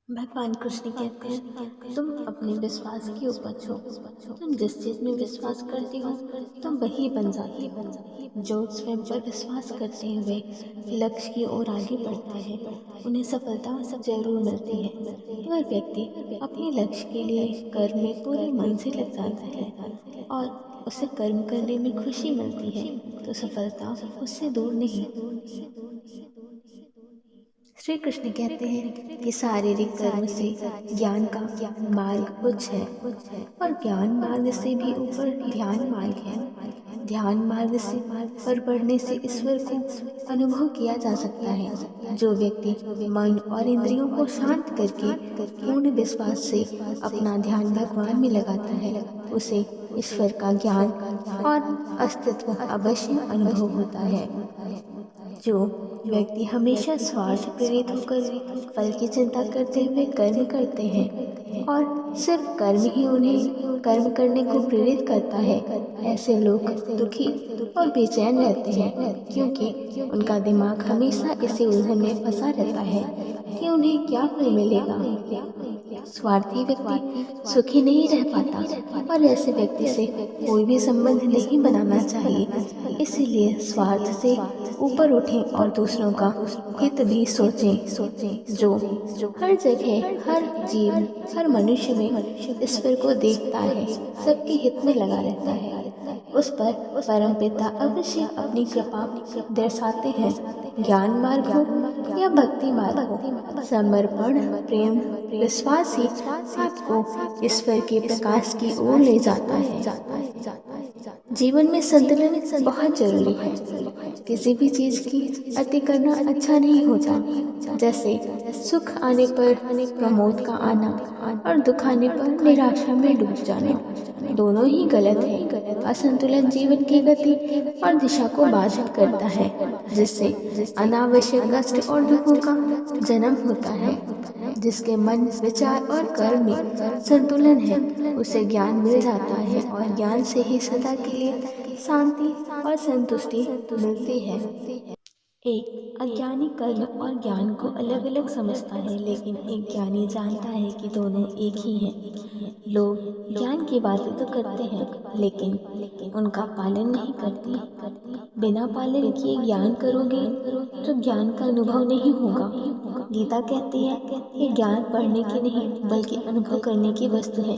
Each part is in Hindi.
भगवान कृष्ण कहते हैं तुम अपने विश्वास की उपज हो। तुम जिस चीज में विश्वास करती हो तुम वही बन जाती हो। जो स्वयं पर विश्वास करते हैं वे लक्ष्य की ओर आगे बढ़ते हैं, उन्हें सफलता जरूर मिलती है। अगर व्यक्ति अपने लक्ष्य के लिए कर्म में पूरे मन से लग जाता है और उसे कर्म करने में खुशी मिलती है तो सफलता उससे दूर नहीं। श्री कृष्ण कहते हैं कि शारीरिक कर्म से ज्ञान का मार्ग उच्च है और ज्ञान मार्ग से भी ऊपर ध्यान मार्ग है। ध्यान मार्ग से पर बढ़ने से ईश्वर को अनुभव किया जा सकता है। जो व्यक्ति मन और इंद्रियों को शांत करके पूर्ण विश्वास से अपना ध्यान भगवान में लगाता है उसे ईश्वर का ज्ञान और अस्तित्व अवश्य अनुभव होता है। जो व्यक्ति हमेशा स्वार्थ प्रेरित होकर फल की चिंता करते हुए कर्म करते हैं और सिर्फ कर्म ही उन्हें कर्म करने को प्रेरित करता है, ऐसे लोग दुखी और बेचैन रहते हैं क्योंकि उनका दिमाग हमेशा इसी उलझन में फंसा रहता है कि उन्हें क्या फल मिलेगा। स्वार्थी व्यक्ति सुखी नहीं रह पाता और ऐसे व्यक्ति से कोई भी संबंध नहीं बनाना चाहिए। इसीलिए स्वार्थ से ऊपर उठें और दूसरों का हित भी सोचें। जो हर जगह हर जीव हर मनुष्य में ईश्वर को देखता है, सबके हित में लगा रहता है, उस पर परमपिता अवश्य अपनी कृपा दर्शाते हैं। ज्ञान मार्ग हो या भक्ति मार्ग हो, समर्पण प्रेम विश्वास ही आपको ईश्वर के प्रकाश की ओर ले जाता है। जीवन में संतुलन बहुत जरूरी है। किसी भी चीज की अति करना अच्छा नहीं होता। जैसे सुख आने पर प्रमोद का आना और दुख आने पर निराशा में डूब जाना, दोनों ही गलत है। असंतुलन जीवन की गति और दिशा को बाधित करता है, जिससे अनावश्यक कष्ट और दुखों का जन्म होता है। जिसके मन विचार और कर्म में संतुलन है उसे ज्ञान मिल जाता है और ज्ञान से ही सदा के लिए शांति और संतुष्टि मिलती है। एक अज्ञानी कर्म और ज्ञान को अलग अलग समझता है, लेकिन एक ज्ञानी जानता है कि दोनों एक ही हैं। लोग ज्ञान की बातें तो करते हैं लेकिन उनका पालन नहीं करते। बिना पालन किए ज्ञान करोगे तो ज्ञान का अनुभव नहीं होगा। गीता कहती है कि ज्ञान पढ़ने की नहीं बल्कि अनुभव करने की वस्तु है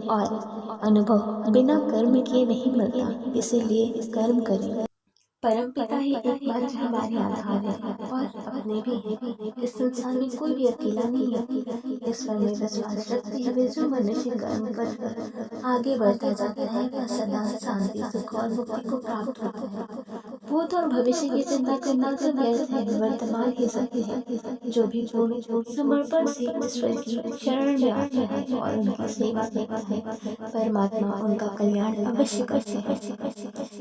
और अनुभव बिना कर्म किए नहीं मिलता, इसीलिए कर्म करें। परमपिता ही एकमात्र हमारे आधार है और अपने भी इस संसार में कोई भी अकेला नहीं है। ईश्वर में विश्वास रखते हुए जो मनुष्य कर्म कर आगे बढ़ता जाता है वह सदा शांति सुख और मुक्ति को प्राप्त होता है। भूत और भविष्य की चिंता करना तो व्यर्थ है, वर्तमान ही सत्य है। जो भी पूर्ण समर्पण से ईश्वर की शरण में आता है और उनकी सेवा करता है, परमात्मा उनका कल्याण अवश्य करते हैं।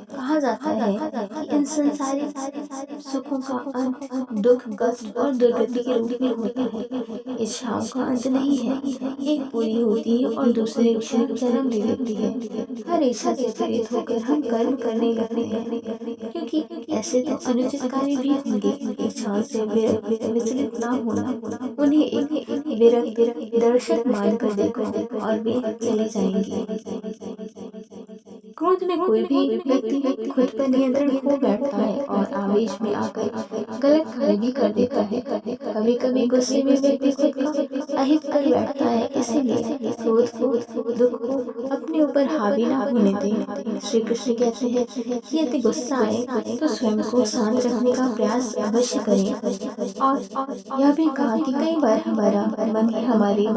कहा जाता है कि इन संसारिक सुखों का अंत दुख कष्ट और दुर्गति के रूप में होता है। इच्छाओं का अंत नहीं है, एक पूरी होती है और दूसरे क्षण जन्म ले लेती है। हर इच्छा से प्रेरित होकर हम कर्म करने लगते हैं, क्योंकि ऐसे तो अनुचित कार्य भी होंगे। इच्छाओं से विचलित ना होना, उन्हें एक विरक्त दर्शक मानकर देखो और वे चले जाएंगे। क्रोध में कोई भी व्यक्ति खुद पर नियंत्रण खो बैठता है और आवेश में आकर गलत कार्य भी कर देता है। कभी कभी गुस्से में व्यक्ति खुद का अहित कर बैठता है, इसीलिए क्रोध को दुख को अपने ऊपर हावी ना होने दें। श्री कृष्ण कहते हैं कि यदि गुस्सा आए तो स्वयं को शांत रखने का प्रयास अवश्य करें और यह भी कहा कि कई बार हमारा मन ही हमारे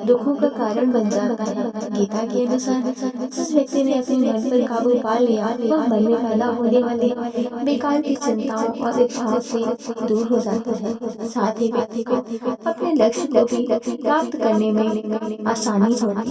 दुखों का कारण बन जाता है। गीता के अनुसार जिस व्यक्ति ने अपने मन पर काबू पा लिया वह मन में पैदा होने वाले बेकार की चिंताओं और इच्छाओं से दूर हो जाता है। साथ ही व्यक्ति को अपने लक्ष्य को भी प्राप्त करने में आसानी होती है।